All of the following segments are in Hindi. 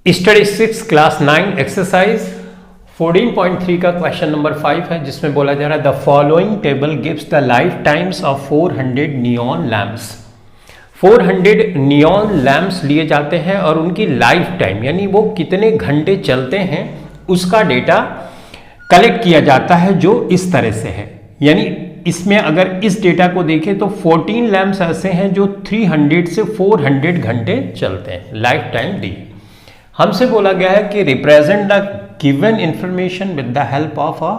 स्टैटिस्टिक्स क्लास 9 एक्सरसाइज 14.3 का क्वेश्चन नंबर 5 है, जिसमें बोला जा रहा है the following table gives the life times of 400 neon lamps. 400 neon lamps लिए जाते हैं और उनकी लाइफ टाइम यानी वो कितने घंटे चलते हैं उसका डेटा कलेक्ट किया जाता है, जो इस तरह से है। यानी इसमें अगर इस डेटा को देखें तो 14 लैम्प्स ऐसे हैं जो 300 से 400 घंटे चलते हैं, लाइफ टाइम दी। हमसे बोला गया है कि represent the given information with the help of a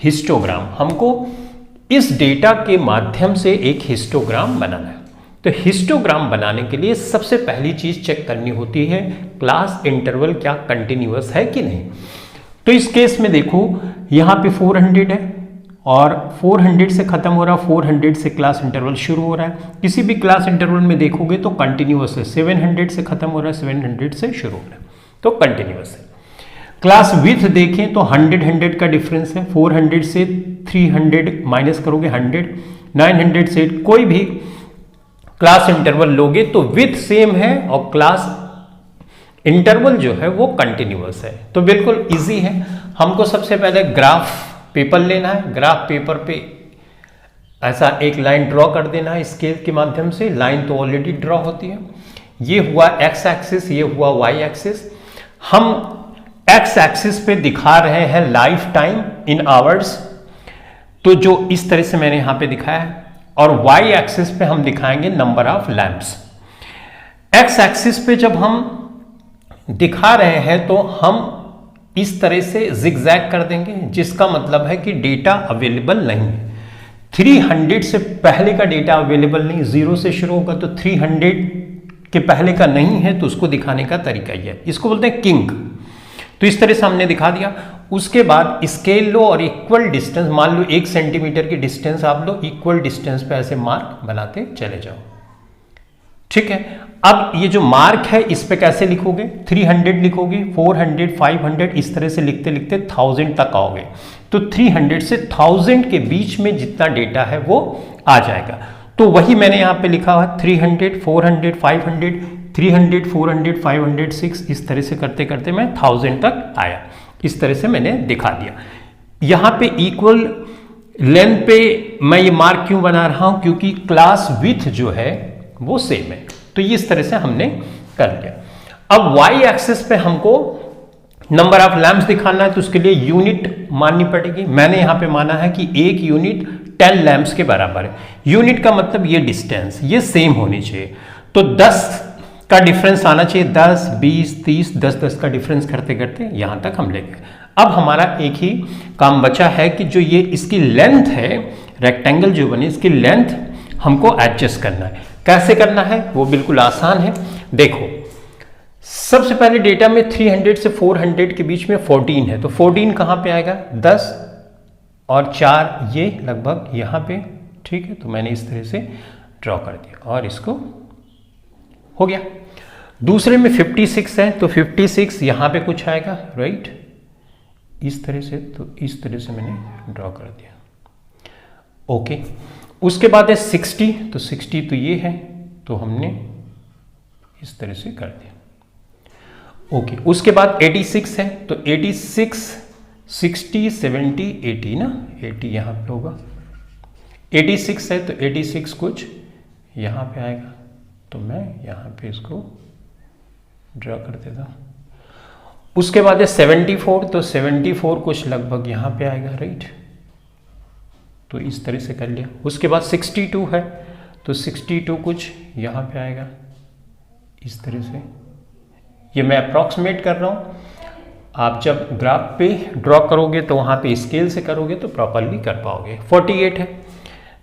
histogram. हमको इस डेटा के माध्यम से एक हिस्टोग्राम बनाना है। तो हिस्टोग्राम बनाने के लिए सबसे पहली चीज चेक करनी होती है क्लास इंटरवल क्या कंटिन्यूअस है कि नहीं। तो इस केस में देखो यहाँ पे 400 है और 400 से खत्म हो रहा है, 400 से क्लास इंटरवल शुरू हो रहा है। किसी भी क्लास इंटरवल में देखोगे तो कंटिन्यूअस है, 700 से खत्म हो रहा है, 700 से शुरू हो रहा है, तो कंटिन्यूअस है। क्लास विथ देखें तो 100 का डिफरेंस है। 400 से 300 माइनस करोगे 100, 900 से कोई भी क्लास इंटरवल लोगे तो विथ सेम है और क्लास इंटरवल जो है वो कंटिन्यूअस है। तो बिल्कुल इजी है। हमको सबसे पहले ग्राफ पेपर लेना है। ग्राफ पेपर पे ऐसा एक लाइन ड्रॉ कर देना है स्केल के माध्यम से। लाइन तो ऑलरेडी ड्रॉ होती है। ये हुआ एक्स एक्सिस, ये हुआ वाई एक्सिस। हम एक्स एक्सिस पे दिखा रहे हैं लाइफ टाइम इन आवर्स, तो जो इस तरह से मैंने यहां पे दिखाया है, और वाई एक्सिस पे हम दिखाएंगे number of lamps. X axis पे जब हम दिखा रहे हैं तो हम इस तरह से जिगजैग कर देंगे, जिसका मतलब है कि डेटा अवेलेबल नहीं है। 300 से पहले का डेटा अवेलेबल नहीं, 0 से शुरू होगा तो 300 के पहले का नहीं है, तो उसको दिखाने का तरीका ही है। इसको बोलते हैं किंग। तो इस तरह से हमने दिखा दिया। उसके बाद स्केल लो और इक्वल डिस्टेंस, मान लो 1 सेंटीमीटर की डिस्टेंस आप लो, इक्वल डिस्टेंस पे ऐसे मार्क बनाते चले जाओ। ठीक है। अब ये जो मार्क है इस पे कैसे लिखोगे? 300 लिखोगे, 400, 500, इस तरह से लिखते लिखते 1000 तक आओगे। तो 300 से 1000 के बीच में जितना डेटा है वो आ जाएगा। तो वही मैंने यहां पे लिखा है 300, 400, 500, 300, 400, 500, 6, इस तरह से करते करते मैं 1000 तक आया। इस तरह से मैंने दिखा दिया। यहां पे इक्वल लेंथ पे मैं ये मार्क क्यों बना रहा हूं? क्योंकि क्लास विथ जो है वो सेम है। तो इस तरह से हमने कर लिया। अब वाई एक्सिस पे हमको नंबर ऑफ लैम्प्स दिखाना है, तो उसके लिए यूनिट माननी पड़ेगी। मैंने यहां पे माना है कि एक यूनिट 10 लैम्प्स के बराबर है। यूनिट का मतलब ये डिस्टेंस, ये सेम होनी चाहिए। तो 10 का डिफरेंस आना चाहिए, 10, 20, 30, 10 का डिफरेंस करते करते यहां तक हम ले गए। अब हमारा एक ही काम बचा है कि जो ये इसकी लेंथ है, रेक्टेंगल जो बने, इसकी लेंथ हमको एडजस्ट करना है। कैसे करना है वो बिल्कुल आसान है। देखो, सबसे पहले डेटा में 300 से 400 के बीच में 14 है, तो 14 कहां पे आएगा? 10 और 4 ये लगभग यहां पे। ठीक है, तो मैंने इस तरह से ड्रॉ कर दिया और इसको हो गया। दूसरे में 56 है, तो 56 यहां पे कुछ आएगा, राइट, इस तरह से। तो इस तरह से मैंने ड्रॉ कर दिया। ओके। उसके बाद है 60, तो 60 तो ये है, तो हमने इस तरह से कर दिया। ओके। उसके बाद 86 है, तो 86, 60, 70, 80 ना, 80 यहां पे होगा। 86 है, तो 86 कुछ यहां पे आएगा, तो मैं यहां पे इसको ड्रॉ कर देता हूं। उसके बाद है 74, तो 74 कुछ लगभग यहां पे आएगा, राइट, तो इस तरह से कर लिया। उसके बाद 62 है, तो 62 कुछ यहां पे आएगा, इस तरह से। ये मैं अप्रॉक्सीमेट कर रहा हूं। आप जब ग्राफ पे ड्रॉ करोगे तो वहां पे स्केल से करोगे तो प्रॉपरली कर पाओगे। 48 है,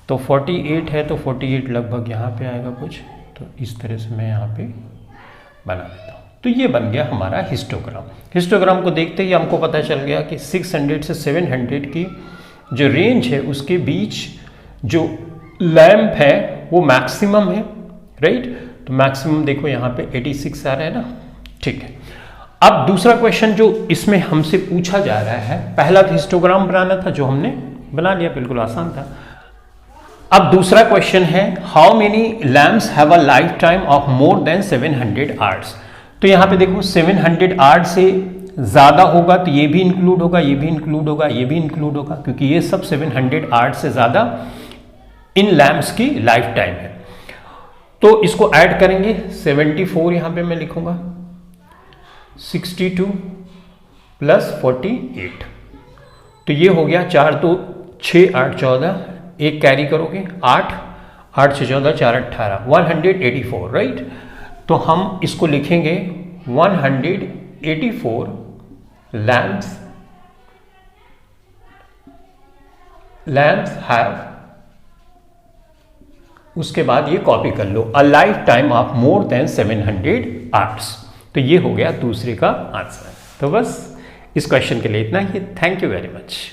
तो 48 है, तो 48 लगभग यहां पे आएगा कुछ, तो इस तरह से मैं यहाँ पे बना देता हूँ। तो ये बन गया हमारा हिस्टोग्राम। हिस्टोग्राम को देखते ही हमको पता चल गया कि 600 से 700 की जो रेंज है उसके बीच जो लैम्प है वो मैक्सिमम है, राइट। तो मैक्सिमम देखो यहाँ पे 86 आ रहा है ना। ठीक है। अब दूसरा क्वेश्चन जो इसमें हमसे पूछा जा रहा है, पहला तो हिस्टोग्राम बनाना था जो हमने बना लिया, बिल्कुल आसान था। अब दूसरा क्वेश्चन है how many lamps have a lifetime of more than 700 hours. तो यहाँ पे देखो 700 आवर्स से ज़्यादा होगा तो ये भी इंक्लूड होगा, ये भी इंक्लूड होगा, ये भी इंक्लूड होगा, क्योंकि ये सब 700 आवर्स से ज़्यादा इन लैम्प्स की लाइफ टाइम है। तो इसको ऐड करेंगे, 74 यहाँ पे मैं लिखूंगा, 62 प्लस 48, तो ये हो गया 4 तो 6 8 14, एक कैरी करोगे 8 8 से 14 4 18, 184 राइट। तो हम इसको लिखेंगे 184 लैम्प्स हैव, उसके बाद ये कॉपी कर लो, a lifetime of more than 700 hours. तो ये हो गया दूसरे का आंसर। तो बस इस क्वेश्चन के लिए इतना ही। Thank you very much.